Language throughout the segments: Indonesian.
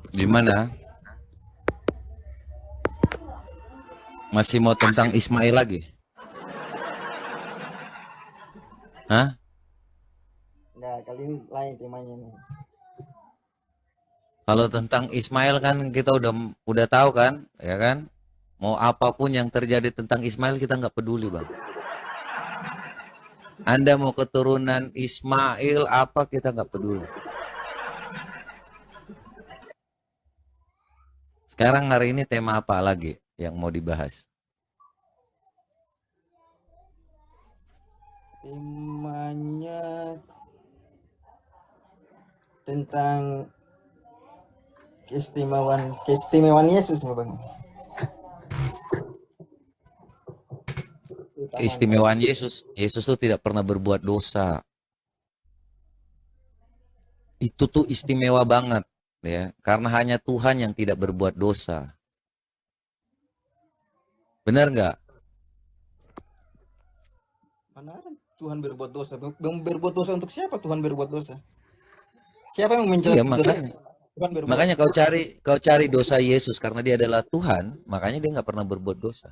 Gimana? Masih mau tentang Ismail lagi? Hah? Enggak, kali ini lain temanya nih. Kalau tentang Ismail kan kita udah tahu kan, ya kan? Mau apapun yang terjadi tentang Ismail kita nggak peduli, Bang. Anda mau keturunan Ismail apa kita nggak peduli. Sekarang hari ini tema apa lagi yang mau dibahas? Temanya tentang keistimewaan Yesus nih Bang. Utamanya. Keistimewaan Yesus. Yesus tuh tidak pernah berbuat dosa. Itu tuh istimewa banget, ya. Karena hanya Tuhan yang tidak berbuat dosa. Benar nggak? Mana ada Tuhan berbuat dosa? Berbuat dosa untuk siapa Tuhan berbuat dosa? Siapa yang mencela Iya, dosa? makanya. Tuhan berbuat. Makanya kau cari dosa Yesus karena dia adalah Tuhan, makanya dia nggak pernah berbuat dosa.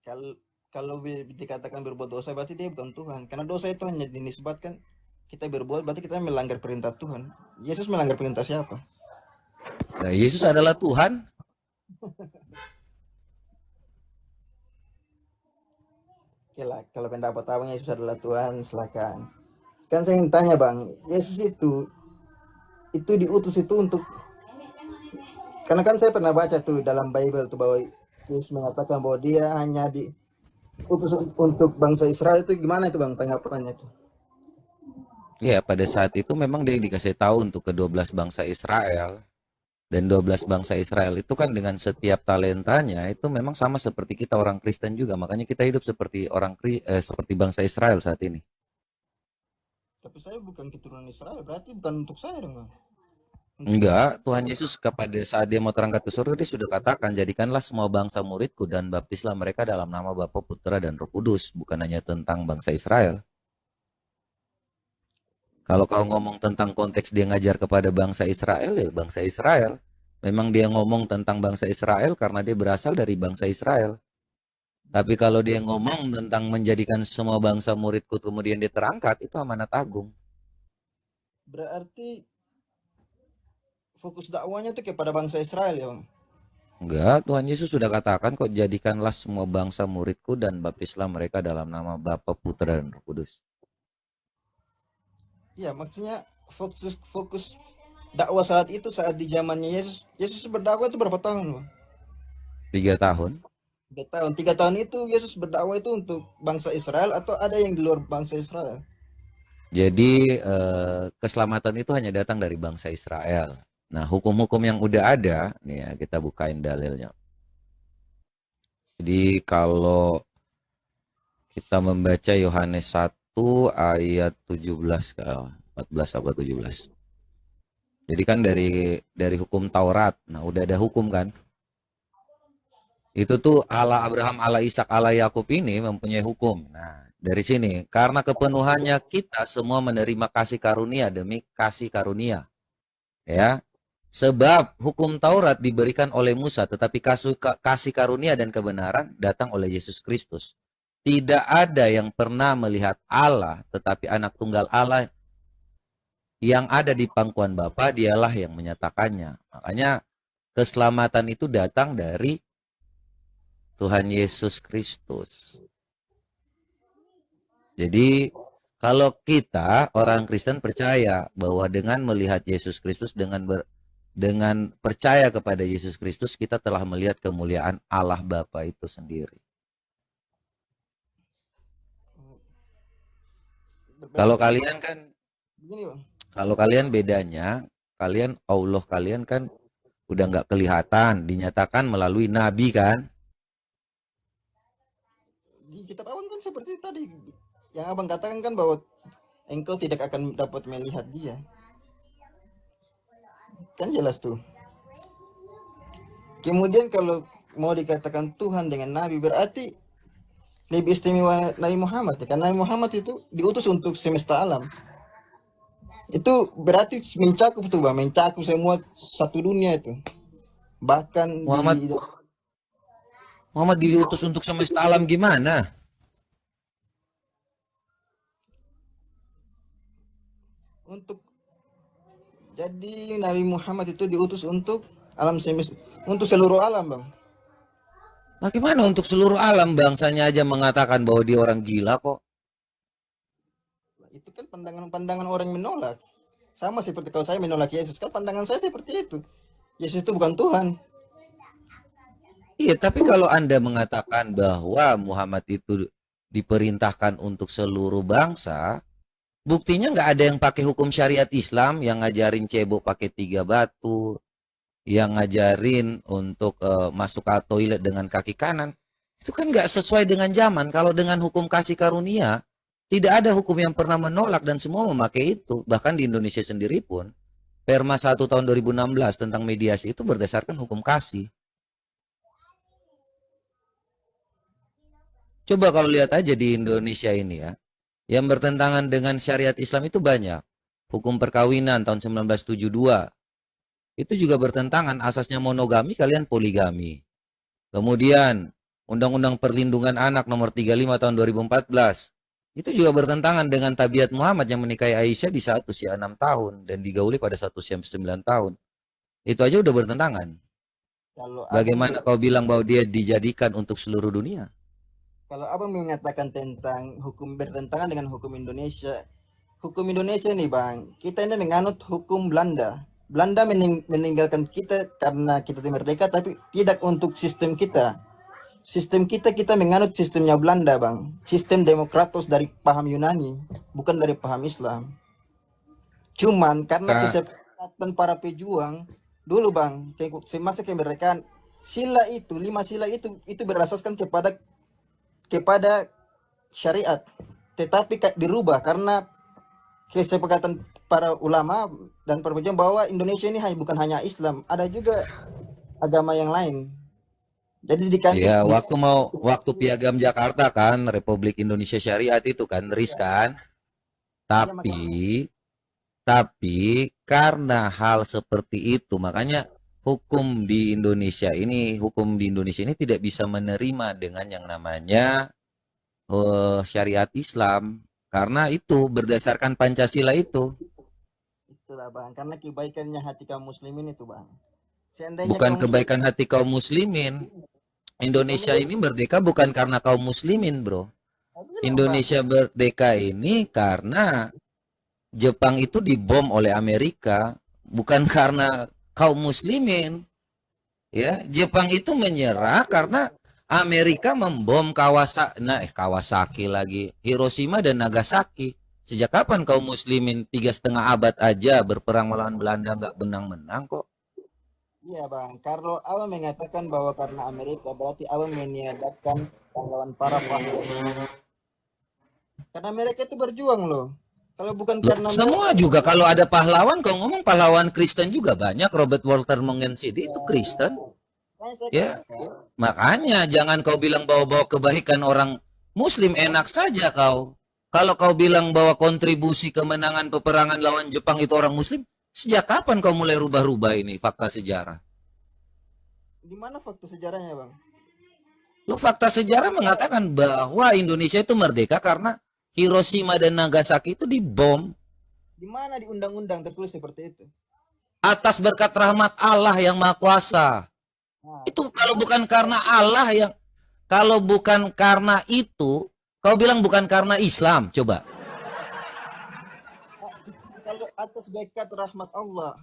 Kalau kalau dikatakan berbuat dosa berarti dia bukan Tuhan. Karena dosa itu hanya dinisbatkan kita berbuat berarti kita melanggar perintah Tuhan. Yesus melanggar perintah siapa? Nah, Yesus adalah Tuhan. Oke lah, kalau pendapat abang Yesus adalah Tuhan, silakan. Kan saya ingin tanya bang, Yesus itu diutus itu untuk, karena kan saya pernah baca tuh dalam Bible tuh bahwa Yesus mengatakan bahwa dia hanya diutus untuk bangsa Israel, itu gimana itu bang tanggapannya tuh? Ya, pada saat itu memang dia dikasih tahu untuk ke-12 bangsa Israel. Dan 12 bangsa Israel itu kan dengan setiap talentanya itu memang sama seperti kita orang Kristen juga. Makanya kita hidup seperti seperti bangsa Israel saat ini. Tapi saya bukan keturunan Israel, berarti bukan untuk saya dong bang. Untuk saya. Enggak, Tuhan Yesus kepada saat dia mau terangkat ke surga dia sudah katakan, jadikanlah semua bangsa muridku dan baptislah mereka dalam nama Bapa, Putra dan Roh Kudus, bukan hanya tentang bangsa Israel. Kalau kau ngomong tentang konteks dia ngajar kepada bangsa Israel, ya bangsa Israel. Memang dia ngomong tentang bangsa Israel karena dia berasal dari bangsa Israel. Tapi kalau dia ngomong tentang menjadikan semua bangsa muridku kemudian dia terangkat, itu amanat agung. Berarti fokus dakwanya tuh kepada bangsa Israel ya bang. Enggak, Tuhan Yesus sudah katakan kok, jadikanlah semua bangsa muridku dan baptislah mereka dalam nama Bapa, Putra dan Roh Kudus. Iya maksudnya fokus fokus dakwah saat itu saat di zamannya Yesus. Yesus berdakwah itu berapa tahun bang? 3 tahun. 3 tahun. 3 tahun itu Yesus berdakwah itu untuk bangsa Israel atau ada yang di luar bangsa Israel? Jadi keselamatan itu hanya datang dari bangsa Israel. Nah, hukum-hukum yang udah ada, nih ya, kita bukain dalilnya. Jadi kalau kita membaca Yohanes 1 ayat 17 ke 14 apa 17. Jadi kan dari hukum Taurat. Nah, udah ada hukum kan? Itu tuh Allah Abraham, Allah Ishak, Allah Yakub ini mempunyai hukum. Nah, dari sini karena kepenuhannya kita semua menerima kasih karunia demi kasih karunia. Ya. Sebab hukum Taurat diberikan oleh Musa, tetapi kasih karunia dan kebenaran datang oleh Yesus Kristus. Tidak ada yang pernah melihat Allah, tetapi anak tunggal Allah yang ada di pangkuan Bapa, dialah yang menyatakannya. Makanya keselamatan itu datang dari Tuhan Yesus Kristus. Jadi kalau kita orang Kristen percaya bahwa dengan melihat Yesus Kristus, dengan percaya kepada Yesus Kristus, kita telah melihat kemuliaan Allah Bapa itu sendiri. Kalau Berarti kalian kan, begini bang. kalau kalian bedanya, kalian Allah kalian kan udah nggak kelihatan, dinyatakan melalui nabi kan? Di kitab abang kan seperti tadi yang abang katakan kan bahwa engkau tidak akan dapat melihat dia. Kan jelas tuh. Kemudian kalau mau dikatakan Tuhan dengan Nabi berarti lebih istimewa Nabi Muhammad ya. Karena Nabi Muhammad itu diutus untuk semesta alam. Itu berarti mencakup tuh bang, mencakup semua satu dunia itu. Bahkan Muhammad di Muhammad diutus untuk semesta alam gimana? untuk jadi Nabi Muhammad itu diutus untuk alam semesta, untuk seluruh alam bang. Bagaimana untuk seluruh alam, bangsanya aja mengatakan bahwa dia orang gila kok. Itu kan pandangan-pandangan orang yang menolak. Sama seperti kalau saya menolak Yesus, kan pandangan saya seperti itu. Yesus itu bukan Tuhan. Iya, tapi kalau Anda mengatakan bahwa Muhammad itu diperintahkan untuk seluruh bangsa, buktinya nggak ada yang pakai hukum syariat Islam, yang ngajarin cebok pakai 3 batu, yang ngajarin untuk masuk ke toilet dengan kaki kanan. Itu kan nggak sesuai dengan zaman. Kalau dengan hukum kasih karunia, tidak ada hukum yang pernah menolak dan semua memakai itu. Bahkan di Indonesia sendiri pun, Perma 1 tahun 2016 tentang mediasi itu berdasarkan hukum kasih. Coba kalau lihat aja di Indonesia ini ya, yang bertentangan dengan syariat Islam itu banyak. Hukum perkawinan tahun 1972, itu juga bertentangan, asasnya monogami, kalian poligami. Kemudian, Undang-Undang Perlindungan Anak nomor 35 tahun 2014, itu juga bertentangan dengan tabiat Muhammad yang menikahi Aisyah di saat usia 6 tahun dan digauli pada saat usia 9 tahun. Itu aja udah bertentangan. Kalau Bagaimana kau bilang bahwa dia dijadikan untuk seluruh dunia? kalau abang mengatakan tentang hukum bertentangan dengan hukum Indonesia nih bang, kita ini menganut hukum Belanda. Belanda meninggalkan kita karena kita merdeka, tapi tidak untuk sistem kita. Sistem kita menganut sistemnya Belanda bang, sistem demokratos dari paham Yunani, bukan dari paham Islam. Cuman karena kesepakatan para pejuang dulu bang, semasa kemerdekaan, sila itu, 5 sila itu berasaskan kepada syariat, tetapi dirubah karena kesepakatan para ulama dan para pejuang bahwa Indonesia ini bukan hanya Islam, ada juga agama yang lain. Jadi ya, waktu Piagam Jakarta kan, Republik Indonesia Syariat itu kan, RIS kan. Tapi karena hal seperti itu, makanya hukum di Indonesia ini tidak bisa menerima dengan yang namanya syariat Islam, karena itu berdasarkan Pancasila itu. Itulah bang, karena kebaikannya hati kaum muslimin itu bang. Bukan kebaikan hati kaum muslimin. Indonesia ini merdeka bukan karena kaum muslimin, bro. Indonesia merdeka ini karena Jepang itu dibom oleh Amerika, bukan karena kaum muslimin. Ya, Jepang itu menyerah karena Amerika membom Kawasaki lagi, Hiroshima dan Nagasaki. Sejak kapan kaum muslimin 3,5 abad aja berperang melawan Belanda nggak menang-menang kok? Iya bang, kalau abang mengatakan bahwa karena Amerika, berarti abang meniadakan pahlawan para pahlawan. Karena mereka itu berjuang loh. Kalau bukan karena semua juga, kalau ada pahlawan, kau ngomong pahlawan Kristen juga banyak. Robert Walter Mengensidi itu Kristen. Ya, makanya jangan kau bilang bawa-bawa kebaikan orang Muslim, enak saja kau. Kalau kau bilang bahwa kontribusi kemenangan peperangan lawan Jepang itu orang Muslim, sejak kapan kau mulai rubah-rubah ini fakta sejarah? Di mana fakta sejarahnya bang? Lu fakta sejarah mengatakan bahwa Indonesia itu merdeka karena Hiroshima dan Nagasaki itu dibom. Di mana di undang-undang tertulis seperti itu? Atas berkat rahmat Allah yang Maha Kuasa. Nah, itu kalau bukan karena Allah kalau bukan karena itu, kau bilang bukan karena Islam, coba. Kalau atas berkat rahmat Allah.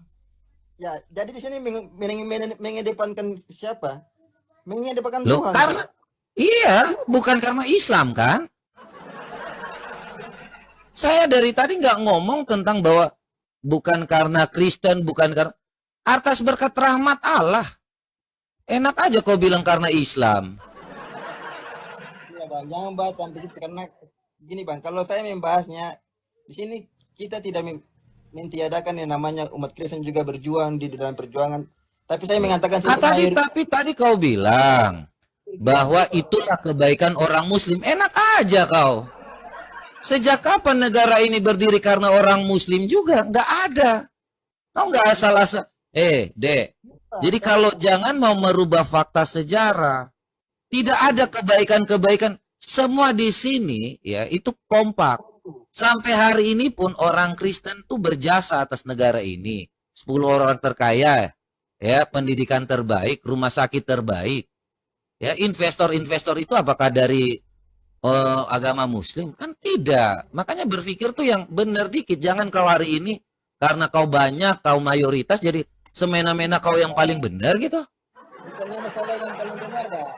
Ya, jadi di sini mengedepankan siapa? Mengedepankan Tuhan. Karena iya, bukan karena Islam kan? Saya dari tadi nggak ngomong tentang bahwa bukan karena Kristen, bukan karena atas berkat rahmat Allah. Enak aja kau bilang karena Islam. Iya bang, jangan bahas sampai situ karena gini bang, kalau saya membahasnya di sini kita tidak mentiadakan yang namanya umat Kristen juga berjuang di dalam perjuangan. Tapi saya mengatakan tapi tadi kau bilang bahwa itulah kebaikan orang Muslim. Enak aja kau. Sejak kapan negara ini berdiri karena orang Muslim juga? Nggak ada. Kau nggak asal-asal. Dek. Jadi kalau jangan mau merubah fakta sejarah, tidak ada kebaikan-kebaikan. Semua di sini ya itu kompak. Sampai hari ini pun orang Kristen tuh berjasa atas negara ini. 10 orang terkaya, ya, pendidikan terbaik, rumah sakit terbaik. Ya, investor-investor itu apakah dari agama Muslim? Kan tidak. Makanya berpikir tuh yang benar dikit. Jangan kau hari ini karena kau banyak, kau mayoritas jadi semena-mena kau yang paling benar gitu. Bukannya masalah yang paling benar, Pak.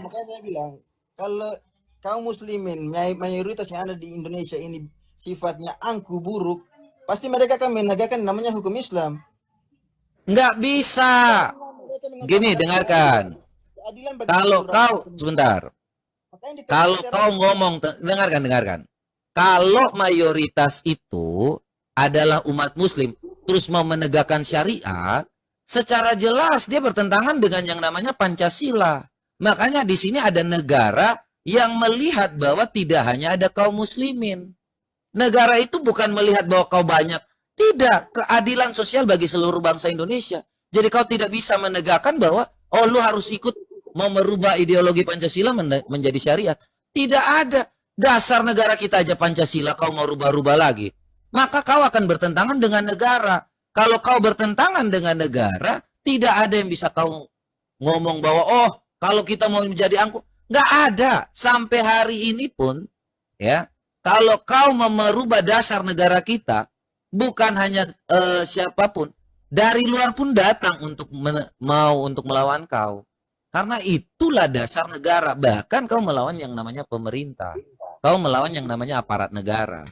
Makanya saya bilang, kalau kaum muslimin mayoritas yang ada di Indonesia ini sifatnya angku buruk, pasti mereka akan menegakkan namanya hukum Islam. Nggak bisa. Gini, dengarkan. Kalau kau, sebentar. Kalau kau ngomong, dengarkan. Kalau mayoritas itu adalah umat muslim, terus mau menegakkan syariat, secara jelas dia bertentangan dengan yang namanya Pancasila. Makanya di sini ada negara yang melihat bahwa tidak hanya ada kaum muslimin. Negara itu bukan melihat bahwa kau banyak. Tidak, keadilan sosial bagi seluruh bangsa Indonesia. Jadi kau tidak bisa menegakkan bahwa, oh lu harus ikut mau merubah ideologi Pancasila menjadi syariat. Tidak ada. Dasar negara kita aja Pancasila, kau mau rubah-rubah lagi. Maka kau akan bertentangan dengan negara. Kalau kau bertentangan dengan negara, tidak ada yang bisa kau ngomong bahwa, oh kalau kita mau menjadi angkuh. Nggak ada. Sampai hari ini pun, ya, kalau kau mau merubah dasar negara kita, bukan hanya siapapun, dari luar pun datang untuk untuk melawan kau. Karena itulah dasar negara. Bahkan kau melawan yang namanya pemerintah. Kau melawan yang namanya aparat negara.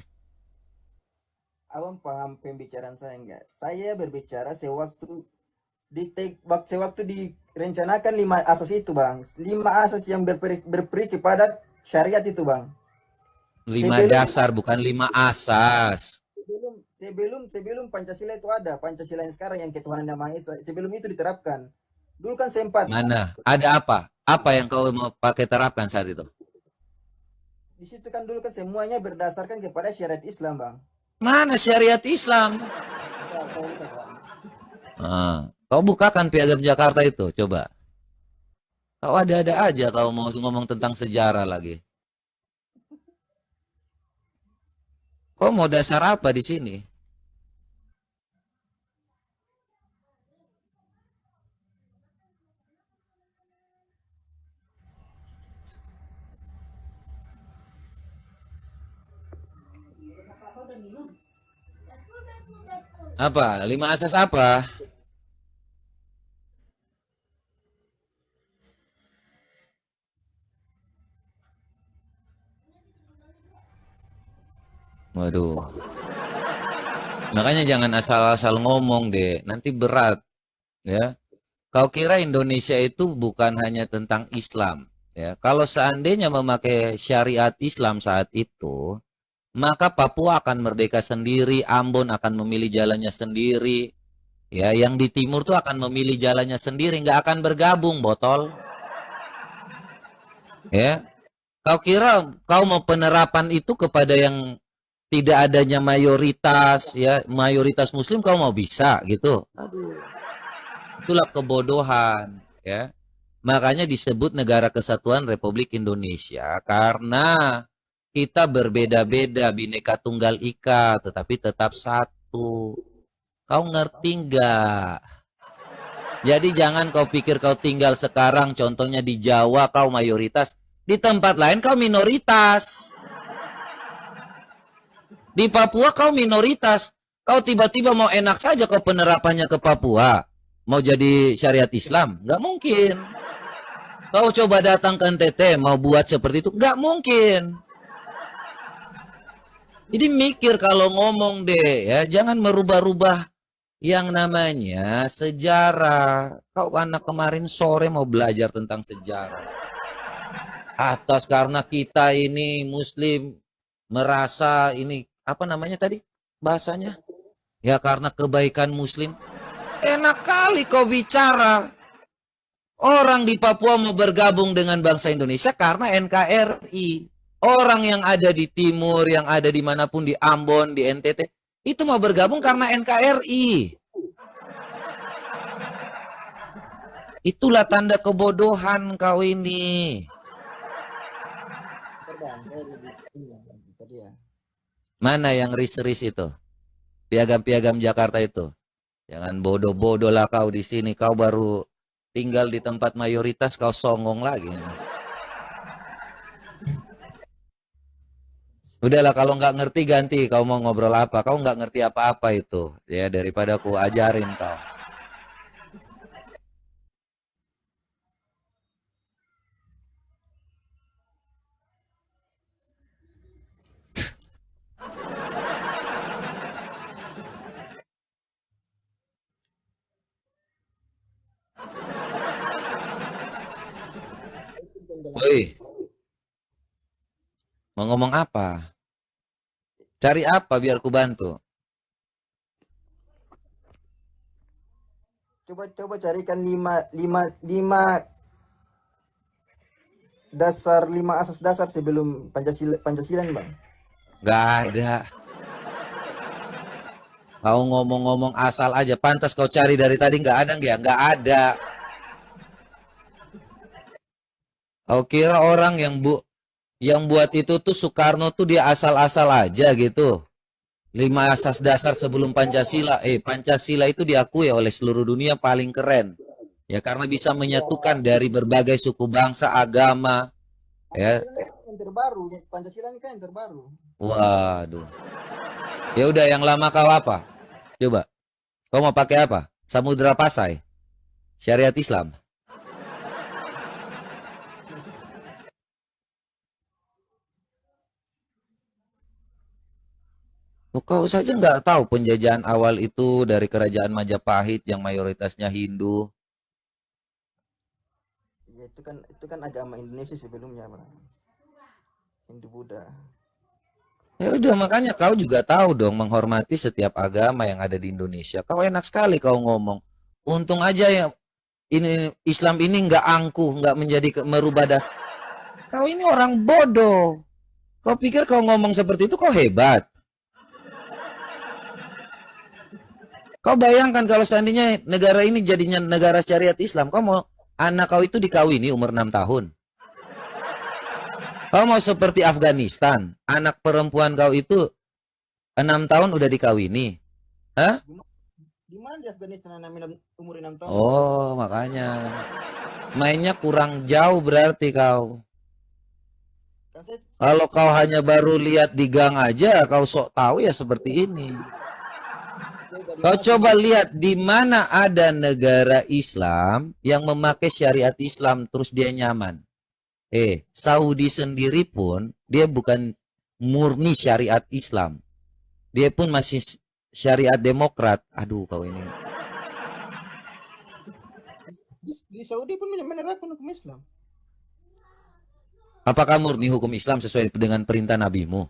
Abang paham pembicaraan saya enggak? Saya berbicara sewaktu direncanakan 5 asas itu, Bang. 5 asas yang berperi kepada syariat itu, Bang. 5 dasar, bukan 5 asas. Sebelum Pancasila itu ada, Pancasila yang sekarang yang ketuhanan yang Maha Esa, sebelum itu diterapkan. Dulu kan sempat. Mana? Ada apa? Apa yang kau mau pakai terapkan saat itu? Di situ kan dulu kan semuanya berdasarkan kepada syariat Islam, Bang. Mana syariat Islam? Kau bukakan Piagam Jakarta itu, coba. Kau ada-ada aja kau mau ngomong tentang sejarah lagi. Kau mau dasar apa di sini? Apa? 5 asas apa? Waduh. Makanya jangan asal-asal ngomong deh, nanti berat. Ya. Kau kira Indonesia itu bukan hanya tentang Islam, ya. Kalau seandainya memakai syariat Islam saat itu, maka Papua akan merdeka sendiri, Ambon akan memilih jalannya sendiri. Ya, yang di timur tuh akan memilih jalannya sendiri, nggak akan bergabung, botol. Ya. Kau kira kau mau penerapan itu kepada yang tidak adanya mayoritas, ya, mayoritas muslim kau mau bisa gitu. Aduh. Itulah kebodohan, ya. Makanya disebut Negara Kesatuan Republik Indonesia karena kita berbeda-beda, Bhinneka Tunggal Ika, tetapi tetap satu. Kau ngerti nggak? Jadi jangan kau pikir kau tinggal sekarang, contohnya di Jawa kau mayoritas, di tempat lain kau minoritas. Di Papua kau minoritas. Kau tiba-tiba mau enak saja kau penerapannya ke Papua. Mau jadi syariat Islam? Nggak mungkin. Kau coba datang ke NTT mau buat seperti itu? Nggak mungkin. Jadi mikir kalau ngomong deh ya. Jangan merubah-rubah yang namanya sejarah. Kau anak kemarin sore mau belajar tentang sejarah. Atas karena kita ini Muslim merasa ini apa namanya tadi bahasanya? Ya karena kebaikan Muslim. Enak kali kau bicara. Orang di Papua mau bergabung dengan bangsa Indonesia karena NKRI. Orang yang ada di timur, yang ada dimanapun, di Ambon, di NTT, itu mau bergabung karena NKRI. Itulah tanda kebodohan kau ini. Mana yang ris-ris itu? Piagam-piagam Jakarta itu. Jangan bodoh-bodoh lah kau di sini. Kau baru tinggal di tempat mayoritas, kau songong lagi. Udahlah, kalau nggak ngerti ganti. Kau mau ngobrol apa? Kau nggak ngerti apa-apa itu. Ya, daripada aku ajarin kau. Woi, mau ngomong apa? Cari apa biar ku bantu? Coba carikan lima asas dasar sebelum Pancasila nih, Bang. Gak ada. Kau ngomong-ngomong asal aja. Pantas kau cari dari tadi nggak ada nggak? Nggak ada. Kau kira orang yang buat itu tuh Soekarno tuh dia asal-asal aja gitu. 5 asas dasar sebelum Pancasila. Pancasila itu diakui oleh seluruh dunia paling keren. Ya karena bisa menyatukan dari berbagai suku bangsa, agama. Ya. Yang terbaru, Pancasila ini kan yang terbaru. Waduh. Ya udah, yang lama kau apa? Coba. Kau mau pakai apa? Samudra Pasai. Syariat Islam. Kau saja nggak tahu penjajahan awal itu dari kerajaan Majapahit yang mayoritasnya Hindu. Ya, itu kan agama Indonesia sebelumnya, Bang. Hindu Buddha. Ya udah, makanya kau juga tahu dong menghormati setiap agama yang ada di Indonesia. Kau enak sekali kau ngomong. Untung aja ya ini Islam ini nggak angkuh, nggak menjadi merubah das. Kau ini orang bodoh. Kau pikir kau ngomong seperti itu kau hebat? Kau bayangkan kalau seandainya negara ini jadinya negara syariat Islam, kau mau anak kau itu dikawini umur 6 tahun. Kau mau seperti Afghanistan, anak perempuan kau itu 6 tahun udah dikawini. Hah? Di mana di Afghanistan anak umur 6 tahun? Oh, makanya. Mainnya kurang jauh berarti kau. Kalau kau hanya baru lihat di gang aja, kau sok tahu ya seperti ini. Kau coba lihat di mana ada negara Islam yang memakai syariat Islam terus dia nyaman. Saudi sendiri pun dia bukan murni syariat Islam. Dia pun masih syariat demokrat. Aduh, kau ini. Di Saudi pun menerapkan hukum Islam. Apakah murni hukum Islam sesuai dengan perintah nabimu?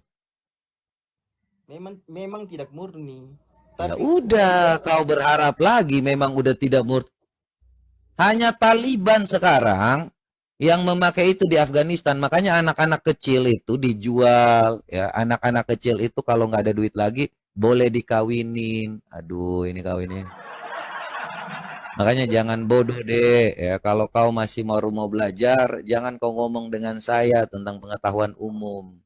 Memang tidak murni. Ya udah, kau berharap lagi memang udah tidak murni. Hanya Taliban sekarang yang memakai itu di Afghanistan. Makanya anak-anak kecil itu dijual. Ya, anak-anak kecil itu kalau nggak ada duit lagi boleh dikawinin. Aduh, ini kawinin. Makanya jangan bodoh deh. Ya, kalau kau masih mau belajar, jangan kau ngomong dengan saya tentang pengetahuan umum.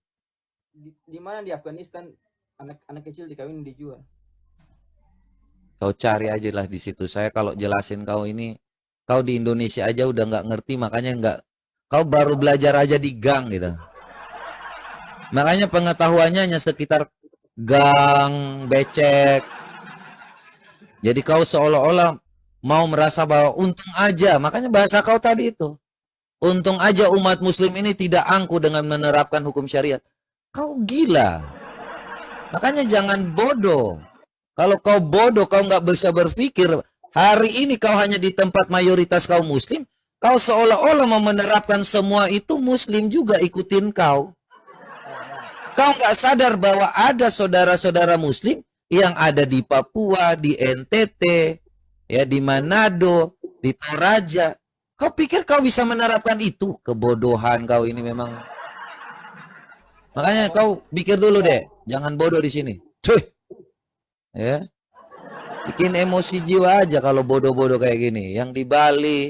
Di mana di Afghanistan anak kecil dikawinin dijual? Kau cari aja lah di situ. Saya kalau jelasin kau ini, kau di Indonesia aja udah nggak ngerti, makanya nggak. Kau baru belajar aja di gang gitu. Makanya pengetahuannya hanya sekitar gang, becek. Jadi kau seolah-olah mau merasa bahwa untung aja. Makanya bahasa kau tadi itu. Untung aja umat muslim ini tidak angkuh dengan menerapkan hukum syariat. Kau gila. Makanya jangan bodoh. Kalau kau bodoh, kau nggak bisa berpikir. Hari ini kau hanya di tempat mayoritas kaum muslim. Kau seolah-olah mau menerapkan semua itu muslim juga ikutin kau. Kau nggak sadar bahwa ada saudara-saudara muslim yang ada di Papua, di NTT, ya di Manado, di Toraja. Kau pikir kau bisa menerapkan itu? Kebodohan kau ini memang. Makanya kau pikir dulu deh, jangan bodoh di sini. Cuy. Ya. Bikin emosi jiwa aja kalau bodoh-bodoh kayak gini. Yang di Bali,